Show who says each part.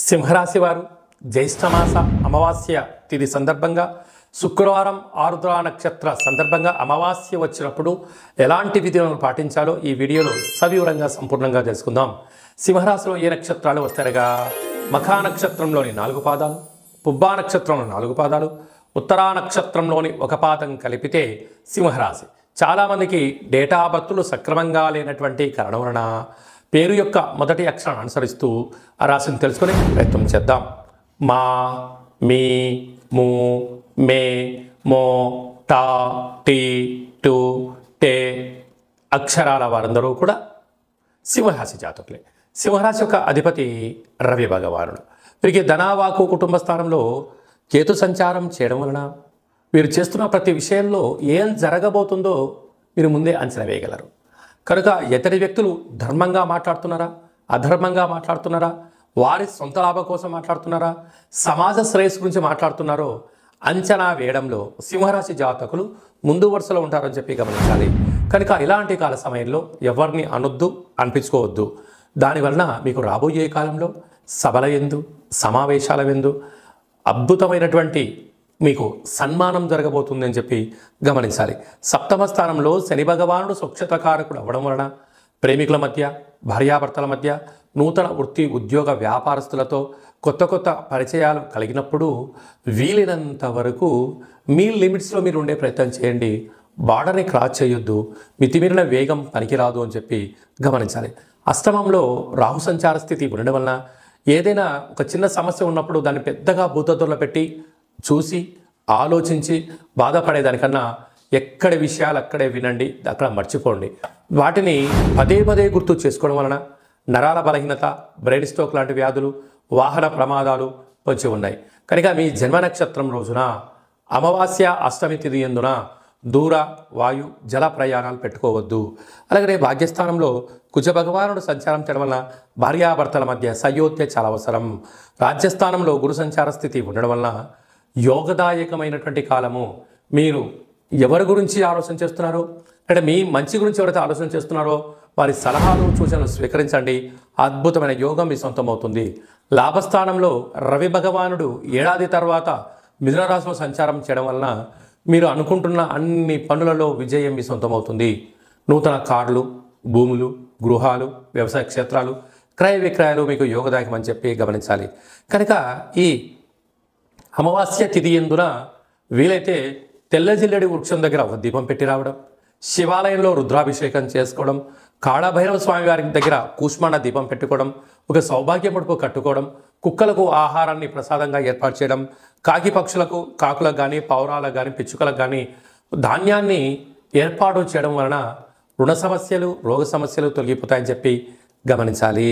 Speaker 1: సింహరాశి వారు జ్యేష్ఠమాస అమావాస్య తిథి సందర్భంగా శుక్రవారం ఆరుద్ర నక్షత్ర సందర్భంగా అమావాస్య వచ్చినప్పుడు ఎలాంటి విధులను పాటించాలో ఈ వీడియోలో సవివరంగా సంపూర్ణంగా తెలుసుకుందాం. సింహరాశిలో ఏ నక్షత్రాలు వస్తాయనగా మఖా నక్షత్రంలోని 4 పాదాలు, పుబ్బా నక్షత్రంలో 4 పాదాలు, ఉత్తరా నక్షత్రంలోని 1 పాదం కలిపితే సింహరాశి. చాలామందికి డేటా బర్తులు సక్రమంగా లేనటువంటి కారణం వలన పేరు యొక్క మొదటి అక్షరాన్ని అనుసరిస్తూ ఆ రాశిని తెలుసుకునే ప్రయత్నం చేద్దాం. మా, మీ, ము, మే, మో, టా, టీ, టు, టే అక్షరాల వారందరూ కూడా సింహరాశి జాతకులే. సింహరాశి యొక్క అధిపతి రవి భగవానుడు. వీరికి ధనావాకు కుటుంబ స్థానంలో కేతు సంచారం చేయడం వలన వీరు చేస్తున్న ప్రతి విషయంలో ఏం జరగబోతుందో మీరు ముందే అంచనా వేయగలరు. కనుక ఎతడి వ్యక్తులు ధర్మంగా మాట్లాడుతున్నారా, అధర్మంగా మాట్లాడుతున్నారా, వారి సొంత లాభం కోసం మాట్లాడుతున్నారా, సమాజ శ్రేయస్సు గురించి మాట్లాడుతున్నారో అంచనా వేయడంలో సింహరాశి జాతకులు ముందు వరుసలో ఉంటారని చెప్పి గమనించాలి. కనుక ఇలాంటి కాల సమయంలో ఎవరిని అనొద్దు, అనిపించుకోవద్దు. దానివలన మీకు రాబోయే కాలంలో సభల యందు, సమావేశాల యందు అద్భుతమైనటువంటి మీకు సన్మానం జరగబోతుంది అని చెప్పి గమనించాలి. సప్తమ స్థానంలో శని భగవానుడు స్వచ్ఛతకారకుడు అవ్వడం వలన ప్రేమికుల మధ్య, భార్యాభర్తల మధ్య, నూతన వృత్తి ఉద్యోగ వ్యాపారస్తులతో కొత్త కొత్త పరిచయాలు కలిగినప్పుడు వీలైనంత వరకు మీ లిమిట్స్లో మీరు ఉండే ప్రయత్నం చేయండి. బార్డర్ని క్రాస్ చేయొద్దు. మితిమీరిన వేగం పనికిరాదు అని చెప్పి గమనించాలి. అష్టమంలో రాహు సంచార స్థితి ఉండడం వలన ఏదైనా ఒక చిన్న సమస్య ఉన్నప్పుడు దాన్ని పెద్దగా భూతద్దులో పెట్టి చూసి ఆలోచించి బాధపడేదానికన్నా ఎక్కడి విషయాలు అక్కడే వినండి, అక్కడ మర్చిపోండి. వాటిని పదే పదే గుర్తు చేసుకోవడం వలన నరాల బలహీనత, బ్రెయిన్ స్ట్రోక్ లాంటి వ్యాధులు, వాహన ప్రమాదాలు వచ్చి ఉన్నాయి. కనుక మీ జన్మ నక్షత్రం రోజున అమావాస్య అష్టమి తిథి యందున దూర, వాయు, జల ప్రయాణాలు పెట్టుకోవద్దు. అలాగే భాగ్యస్థానంలో కుజ భగవానుడు సంచారం చేయడం వలన భార్యాభర్తల మధ్య సయోధ్య చాలా అవసరం. రాజ్యస్థానంలో గురు సంచార స్థితి ఉండడం వలన యోగదాయకమైనటువంటి కాలము. మీరు ఎవరి గురించి ఆలోచన చేస్తున్నారో, అంటే మీ మంచి గురించి ఎవరైతే ఆలోచన చేస్తున్నారో వారి సలహాలు, సూచనలు స్వీకరించండి. అద్భుతమైన యోగం మీ సొంతం అవుతుంది. లాభస్థానంలో రవి భగవానుడు ఏడాది తర్వాత మిథున రాశిలో సంచారం చేయడం వలన మీరు అనుకుంటున్న అన్ని పనులలో విజయం మీ సొంతం అవుతుంది. నూతన కార్లు, భూములు, గృహాలు, వ్యవసాయ క్షేత్రాలు, క్రయ విక్రయాలు మీకు యోగదాయకం అని చెప్పి గమనించాలి. కనుక ఈ అమావాస్య తిథి యందున వీలైతే తెల్ల జిల్లెడి వృక్షం దగ్గర ఒక దీపం పెట్టి రావడం, శివాలయంలో రుద్రాభిషేకం చేసుకోవడం, కాళభైరవ స్వామి వారి దగ్గర కూష్మాండ దీపం పెట్టుకోవడం, ఒక సౌభాగ్య ముడుపు కట్టుకోవడం, కుక్కలకు ఆహారాన్ని ప్రసాదంగా ఏర్పాటు చేయడం, కాకి పక్షులకు, కాకులకు కానీ, పౌరాలకు కానీ, పిచ్చుకలకు కానీ ధాన్యాన్ని ఏర్పాటు చేయడం వలన రుణ సమస్యలు, రోగ సమస్యలు తొలగిపోతాయని చెప్పి గమనించాలి.